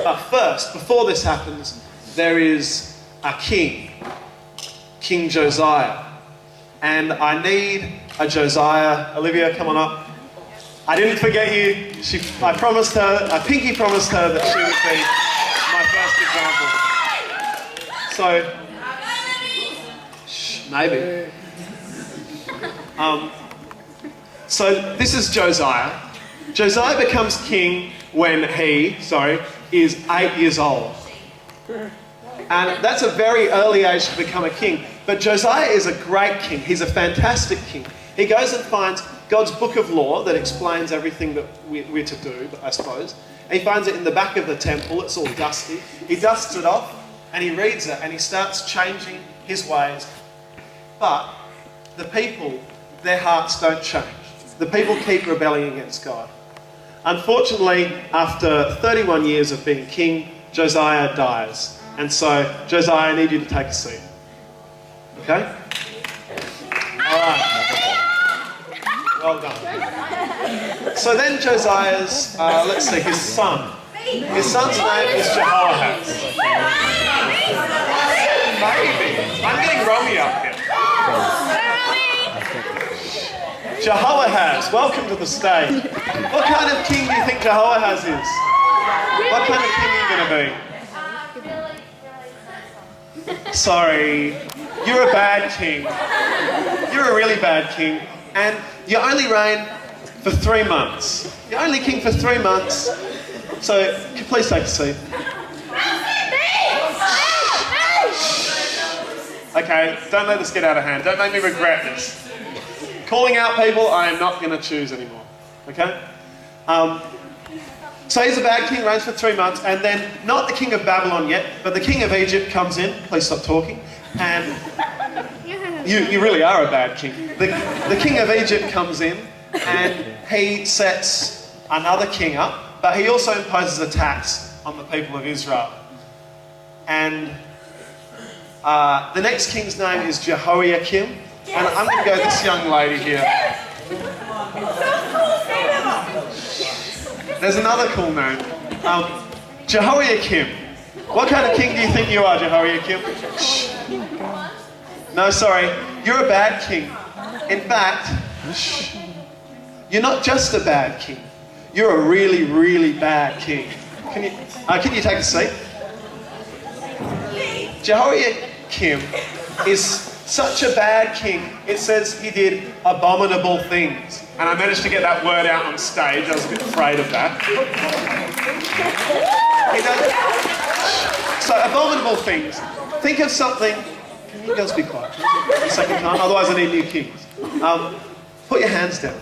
But first, before this happens, there is a king, King Josiah. And I need a Josiah. Olivia, come on up. I didn't forget you. I pinky promised her that she would be my first example. So, maybe. So this is Josiah. Josiah becomes king when he, is 8 years old. And that's a very early age to become a king. But Josiah is a great king. He's a fantastic king. He goes and finds God's book of law that explains everything that we're to do, I suppose. And he finds it in the back of the temple. It's all dusty. He dusts it off and he reads it and he starts changing his ways. But the people, their hearts don't change. The people keep rebelling against God. Unfortunately, after 31 years of being king, Josiah dies. And so, Josiah, I need you to take a seat. Okay? All right. Well done. So then Josiah's, his son. His son's name is Jehoahaz. Maybe. I'm getting Romy up here. Jehoahaz, welcome to the stage. What kind of king do you think Jehoahaz is? What kind of king are you going to be? Sorry, you're a bad king. You're a really bad king. And you only reign for 3 months. You're only king for 3 months. So, please take a seat. Okay, don't let this get out of hand. Don't make me regret this. Calling out people, I am not going to choose anymore. Okay? So he's a bad king, reigns for 3 months, and then not the king of Babylon yet, but the king of Egypt comes in. Please stop talking. And you really are a bad king. The king of Egypt comes in, and he sets another king up, but he also imposes a tax on the people of Israel. And the next king's name is Jehoiakim. And I'm going to go with this young lady here. There's another cool name. Jehoiakim. What kind of king do you think you are, Jehoiakim? No, sorry. You're a bad king. In fact, you're not just a bad king. You're a really, really bad king. Can you take a seat? Jehoiakim is such a bad king, it says he did abominable things. And I managed to get that word out on stage. I was a bit afraid of that. So, abominable things. Think of something... Can you girls be quiet the second time? Otherwise I need new kings. Put your hands down.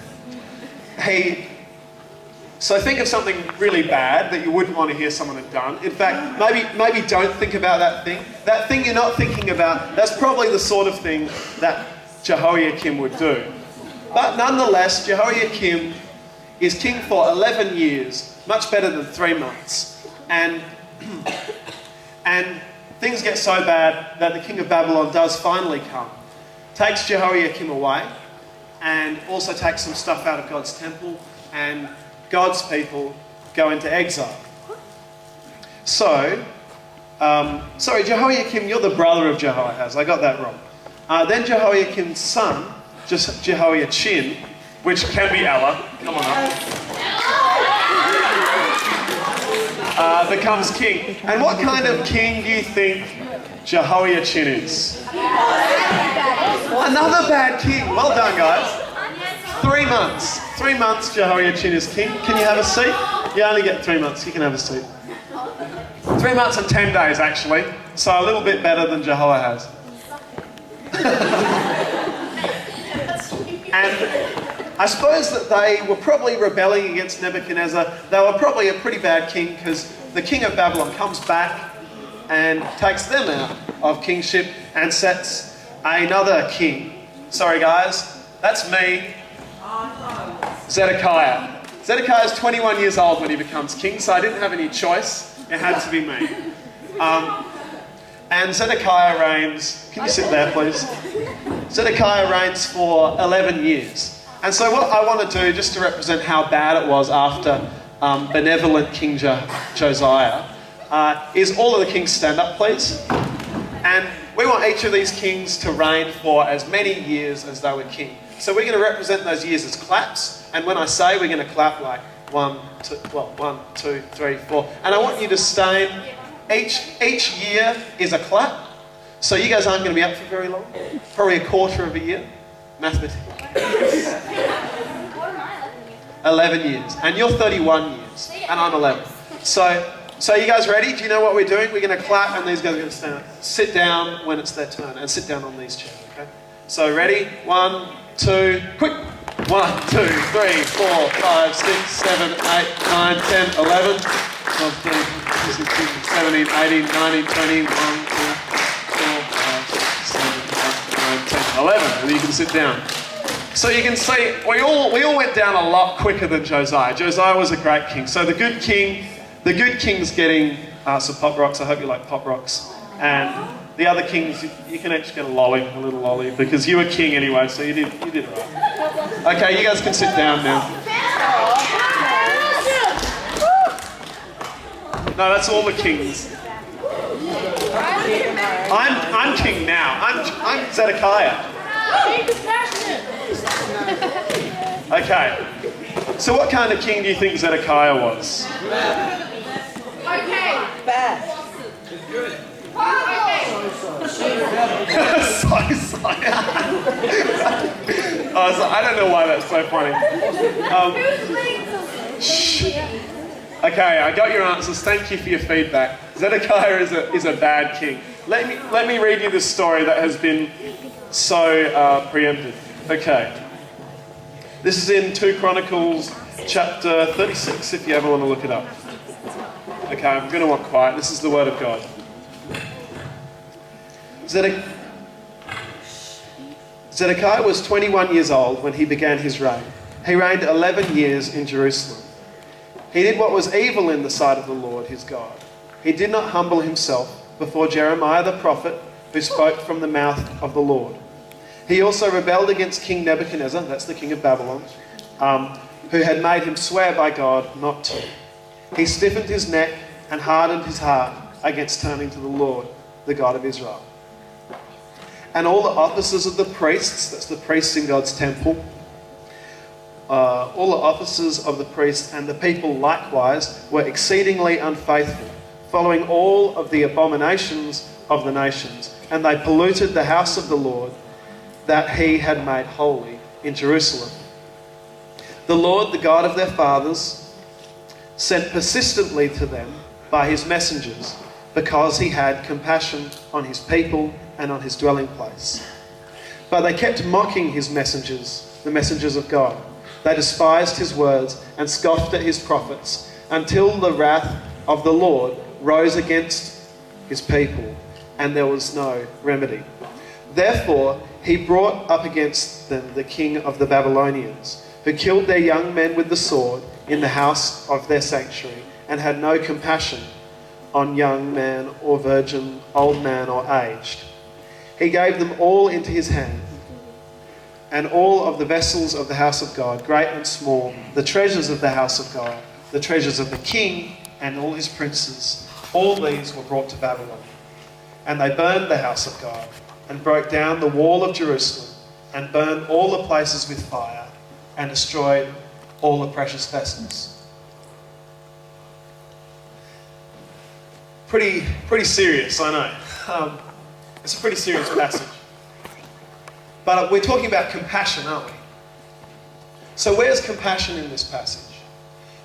So think of something really bad that you wouldn't want to hear someone had done. In fact, maybe don't think about that thing. That thing you're not thinking about, that's probably the sort of thing that Jehoiakim would do. But nonetheless, Jehoiakim is king for 11 years, much better than 3 months. And things get so bad that the king of Babylon does finally come. Takes Jehoiakim away and also takes some stuff out of God's temple, and God's people go into exile. So, sorry, Jehoiakim, you're the brother of Jehoahaz. I got that wrong. Then Jehoiakim's son, just Jehoiachin, which can be Ella, come on up, becomes king. And what kind of king do you think Jehoiachin is? Another bad king. Well done, guys. 3 months. 3 months Jehoiachin is king. Can you have a seat? You only get 3 months. You can have a seat. 3 months and 10 days, actually. So a little bit better than Jehoahaz. And I suppose that they were probably rebelling against Nebuchadnezzar. They were probably a pretty bad king, because the king of Babylon comes back and takes them out of kingship and sets another king. Sorry guys, that's me. Zedekiah. Zedekiah is 21 years old when he becomes king, so I didn't have any choice. It had to be me. And Zedekiah reigns... Can you sit there, please? Zedekiah reigns for 11 years. And so what I want to do, just to represent how bad it was after benevolent King Josiah, is all of the kings stand up, please. And we want each of these kings to reign for as many years as they were king. So we're going to represent those years as claps. And when I say, we're going to clap like 1, 2, 3, 4. And I want you to stay. Each year is a clap. So you guys aren't going to be up for very long. Probably a quarter of a year. Mathematics. 11 years. And you're 31 years. And I'm 11. So you guys ready? Do you know what we're doing? We're going to clap and these guys are going to stand up. Sit down when it's their turn and sit down on these chairs, okay? So ready? 1, 2, quick! 1, 2, 3, 4, 5, 6, 7, 8, 9, 10, 11, 12, 13, 14, 15, 17, 18, 19, 20, 1, 2, 4, 5, 6, 7, 8, 9, 10, 11. And you can sit down. So you can see, we all went down a lot quicker than Josiah. Josiah was a great king. So the good king's getting some pop rocks. I hope you like pop rocks. And the other kings, you can actually get a little lolly, because you were king anyway, so you did right. Okay, you guys can sit down now. No, that's all the kings. I'm king now. I'm Zedekiah. Okay. So what kind of king do you think Zedekiah was? Okay. Bad. I don't know why that's so funny. Okay, I got your answers. Thank you for your feedback. Zedekiah is a bad king. Let me read you this story that has been so preempted. Okay. This is in 2 Chronicles chapter 36, if you ever want to look it up. Okay, I'm going to want quiet. This is the word of God. Zedekiah was 21 years old when he began his reign. He reigned 11 years in Jerusalem. He did what was evil in the sight of the Lord his God. He did not humble himself before Jeremiah the prophet, who spoke from the mouth of the Lord. He also rebelled against King Nebuchadnezzar, that's the king of Babylon, who had made him swear by God not to. He stiffened his neck and hardened his heart against turning to the Lord, the God of Israel. And all the officers of the priests, that's the priests in God's temple, all the officers of the priests and the people likewise were exceedingly unfaithful, following all of the abominations of the nations, and they polluted the house of the Lord that he had made holy in Jerusalem. The Lord, the God of their fathers, sent persistently to them by his messengers, because he had compassion on his people and on his dwelling place. But they kept mocking his messengers, the messengers of God. They despised his words and scoffed at his prophets, until the wrath of the Lord rose against his people, and there was no remedy. Therefore, he brought up against them the king of the Babylonians, who killed their young men with the sword in the house of their sanctuary, and had no compassion on young man or virgin, old man or aged. He gave them all into his hand, and all of the vessels of the house of God, great and small, the treasures of the house of God, the treasures of the king and all his princes, all these were brought to Babylon. And they burned the house of God, and broke down the wall of Jerusalem, and burned all the places with fire, and destroyed all the precious vessels. Pretty serious, I know. It's a pretty serious passage. But we're talking about compassion, aren't we? So where's compassion in this passage?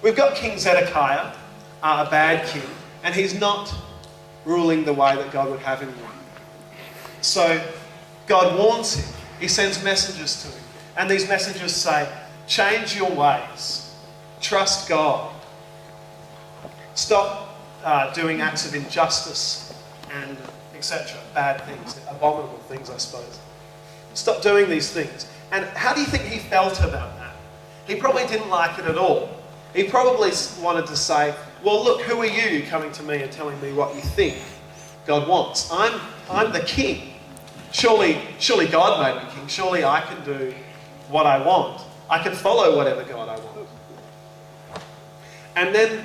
We've got King Zedekiah, a bad king, and he's not ruling the way that God would have him rule. So God warns him. He sends messengers to him. And these messengers say, change your ways. Trust God. Stop doing acts of injustice and etc. Bad things, abominable things, I suppose. Stop doing these things. And how do you think he felt about that? He probably didn't like it at all. He probably wanted to say, well, look, who are you coming to me and telling me what you think God wants? I'm the king. Surely God made me king. Surely I can do what I want. I can follow whatever God I want. And then